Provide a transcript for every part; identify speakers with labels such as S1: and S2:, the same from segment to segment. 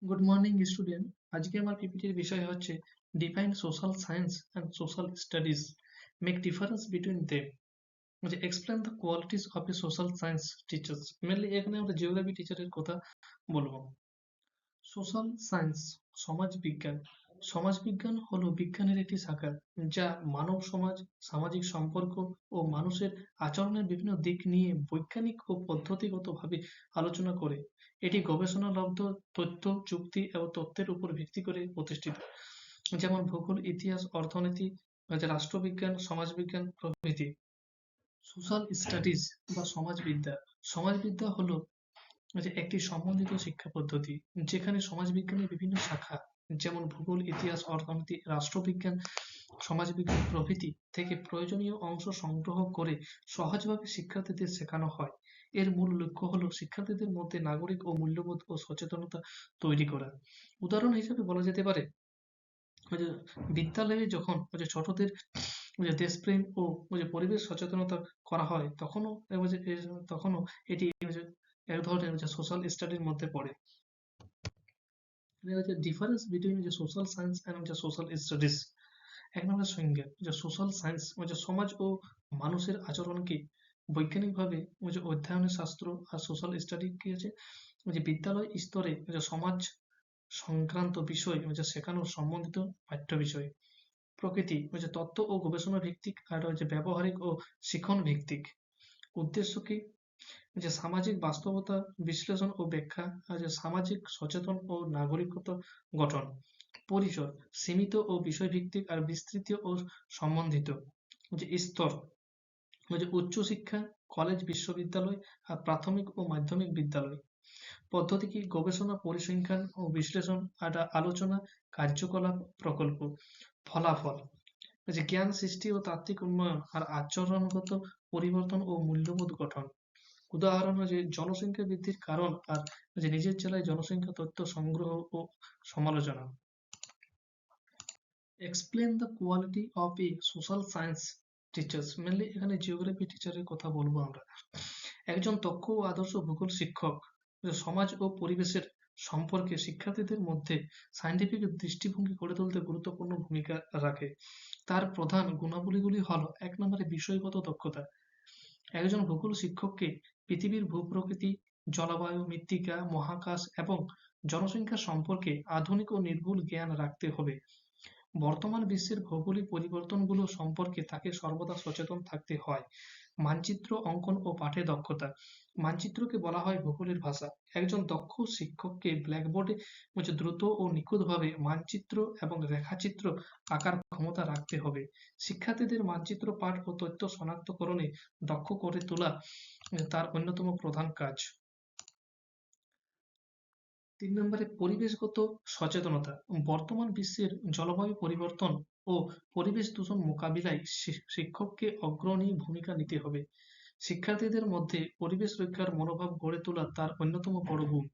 S1: Good morning student. আজকে আমার পিপিটির বিষয় হচ্ছে define social science and social studies, make difference between them. যে explain the qualities of a social science teachers. Mainly এখানে আমরা জিওগ্রাফি টিচারের কথা বলবো। সোশ্যাল সায়েন্স, সমাজবিজ্ঞান। সমাজবিজ্ঞান হলো বিজ্ঞানের একটি শাখা যা মানব সমাজ, সামাজিক সম্পর্ক ও মানুষের আচরণের বিভিন্ন দিক নিয়ে বৈজ্ঞানিক ও পদ্ধতিগতভাবে আলোচনা করে। এটি গবেষণালব্ধ তথ্য, যুক্তি এবং তত্ত্বের উপর ভিত্তি করে প্রতিষ্ঠিত, যেমন ভূগোল, ইতিহাস, অর্থনীতি, রাষ্ট্রবিজ্ঞান, সমাজবিজ্ঞান প্রভৃতি। সোশ্যাল স্টাডিজ বা সমাজবিদ্যা। সমাজবিদ্যা হলো একটি সমন্বিত শিক্ষা পদ্ধতি যেখানে সমাজবিজ্ঞানের বিভিন্ন শাখা যেমন ভূগোল, ইতিহাস, অর্থনীতি, রাষ্ট্রবিজ্ঞান, সমাজবিজ্ঞান প্রভৃতি থেকে প্রয়োজনীয় অংশ সংগ্রহ করে সহজভাবে শিক্ষার্থীদের শেখানো হয়। এর মূল লক্ষ্য হলো শিক্ষার্থীদের মধ্যে নাগরিক ও মূল্যবোধ ও সচেতনতা তৈরি করা। উদাহরণ হিসেবে বলা যেতে পারে বিদ্যালয়ে যখন ছোটদের দেশপ্রেম ও পরিবেশ সচেতনতা করা হয় তখনও এটি এক ধরনের সোশ্যাল স্টাডির মধ্যে পড়ে। Difference between social science and social studies. এক নম্বর সংজ্ঞা, সোশ্যাল সায়েন্স সমাজ ও মানুষের আচরণকে বৈজ্ঞানিকভাবে অধ্যয়নের শাস্ত্র, আর সোশ্যাল স্টাডি কি আছে বিদ্যালয় স্তরে সমাজ সংক্রান্ত বিষয় শেখানোর সম্বন্ধিত পাঠ্য বিষয়। প্রকৃতি তত্ত্ব ও গবেষণা ভিত্তিক, আর ব্যবহারিক ও শিখন ভিত্তিক। উদ্দেশ্য কি সামাজিক বাস্তবতা বিশ্লেষণ ও ব্যাখ্যা, সামাজিক সচেতন ও নাগরিকতা গঠন। পরিসর সীমিত ও বিষয়ভিত্তিক আর বিস্তৃত ও সম্বন্ধিত। স্তর উচ্চশিক্ষা, কলেজ, বিশ্ববিদ্যালয় আর প্রাথমিক ও মাধ্যমিক বিদ্যালয়। পদ্ধতি কি গবেষণা, পরিসংখ্যান ও বিশ্লেষণ, আলোচনা, কার্যকলাপ, প্রকল্প। ফলাফল জ্ঞান সৃষ্টি ও তাত্ত্বিক উন্নয়ন, আর আচরণগত পরিবর্তন ও মূল্যবোধ গঠন। উদাহরণ জনসংখ্যা বৃদ্ধির কারণ, আর নিজের জেলায় জনসংখ্যা তথ্য সংগ্রহ ও সমালোচনা। Explain the quality of a social science teachers. Mainly এখানে জিওগ্রাফি টিচারের কথা বলবো আমরা। একজন দক্ষ ও আদর্শ ভূগোল শিক্ষক সমাজ ও পরিবেশের সম্পর্কে শিক্ষার্থীদের মধ্যে সায়েন্টিফিক দৃষ্টিভঙ্গি গড়ে তুলতে গুরুত্বপূর্ণ ভূমিকা রাখে। তার প্রধান গুণাবলীগুলি হলো, এক নম্বরে বিষয়গত দক্ষতা। একজন ভূগোল শিক্ষককে পৃথিবীর ভূপ্রকৃতি, জলবায়ু, মৃত্তিকা, মহাকাশ এবং জনসংখ্যা সম্পর্কে আধুনিক ও নির্ভুল জ্ঞান রাখতে হবে। বর্তমান বিশ্বের ভৌগোলিক পরিবর্তনগুলো সম্পর্কে তাকে সর্বদা সচেতন থাকতে হয়। মানচিত্র অঙ্কন ও পাঠে দক্ষতা। মানচিত্রকে বলা হয় ভূগোলের ভাষা। একজন দক্ষ শিক্ষককে ব্ল্যাকবোর্ডে দ্রুত ও নিখুঁতভাবে মানচিত্র এবং রেখাচিত্র আঁকার ক্ষমতা রাখতে হবে। শিক্ষার্থীদের মানচিত্র পাঠ ও তথ্য শনাক্তকরণে দক্ষ করে তোলা তার অন্যতম প্রধান কাজ। ৩ নম্বরে পরিবেশগত সচেতনতা। বর্তমান বিশ্বের জলবায়ু পরিবর্তন ও পরিবেশ দূষণ মোকাবিলায় শিক্ষককে অগ্রণী ভূমিকা নিতে হবে। শিক্ষার্থীদের মধ্যে পরিবেশ রক্ষার মনোভাব গড়ে তোলা তার অন্যতম বড় গুণ।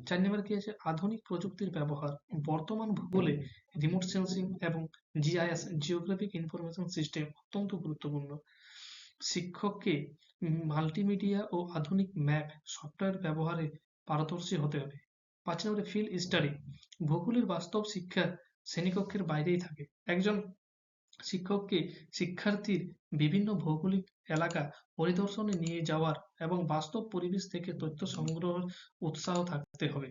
S1: ৪ নম্বরে কি আছে আধুনিক প্রযুক্তির ব্যবহার। বর্তমান ভূগোলে রিমোট সেন্সিং এবং জিআইএস, জিওগ্রাফিক ইনফরমেশন সিস্টেম অত্যন্ত গুরুত্বপূর্ণ। শিক্ষককে মাল্টিমিডিয়া ও আধুনিক ম্যাপ সফটওয়্যার ব্যবহারে পারদর্শী হতে হবে। ৫ নম্বরে ফিল্ড স্টাডি। ভূগোলের বাস্তব শিক্ষা শ্রেণীকক্ষের বাইরেই থাকে। একজন শিক্ষককে শিক্ষার্থীর বিভিন্ন ভৌগোলিক এলাকা পরিদর্শনে নিয়ে যাওয়ার এবং বাস্তব পরিবেশ থেকে তথ্য সংগ্রহের উৎসাহ থাকতে হবে।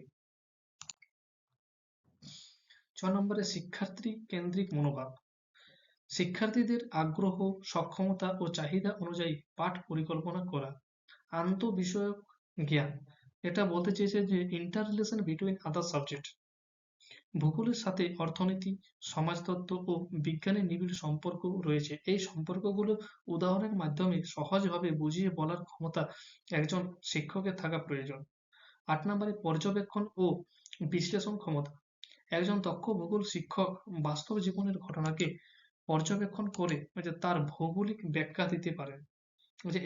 S1: ৬ নম্বরে শিক্ষার্থী কেন্দ্রিক মনোভাব। শিক্ষার্থীদের আগ্রহ, সক্ষমতা ও চাহিদা অনুযায়ী পাঠ পরিকল্পনা করা। আন্তঃবিষয়ক জ্ঞান, এটা বলতে চেয়েছে যে ইন্টার রিলেশন বিটুইন আদার সাবজেক্ট। ভূগোলের সাথে অর্থনীতি, সমাজতত্ত্ব ও বিজ্ঞানের নিবিড় সম্পর্ক রয়েছে। এই সম্পর্কগুলো উদাহরণের মাধ্যমে সহজভাবে বুঝিয়ে বলার ক্ষমতা একজন শিক্ষকের থাকা প্রয়োজন। ৮ নম্বরে পর্যবেক্ষণ ও বিশ্লেষণ ক্ষমতা। একজন দক্ষ ভূগোল শিক্ষক বাস্তব জীবনের ঘটনাকে পর্যবেক্ষণ করে তার ভৌগোলিক ব্যাখ্যা দিতে পারেন।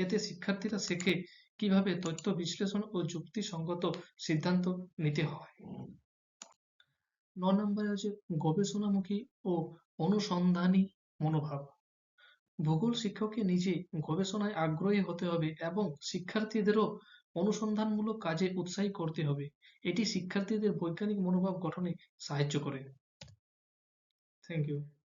S1: এতে শিক্ষার্থীরা শেখে কিভাবে তথ্য বিশ্লেষণ ও যুক্তিসঙ্গত সিদ্ধান্ত নিতে হয়। ৯ নম্বরে হচ্ছে গবেষণামুখী ও অনুসন্ধানী মনোভাব। ভূগোল শিক্ষককে নিজে গবেষণায় আগ্রহী হতে হবে এবং শিক্ষার্থীদেরও অনুসন্ধানমূলক কাজে উৎসাহী করতে হবে। এটি শিক্ষার্থীদের বৈজ্ঞানিক মনোভাব গঠনে সাহায্য করে। Thank you.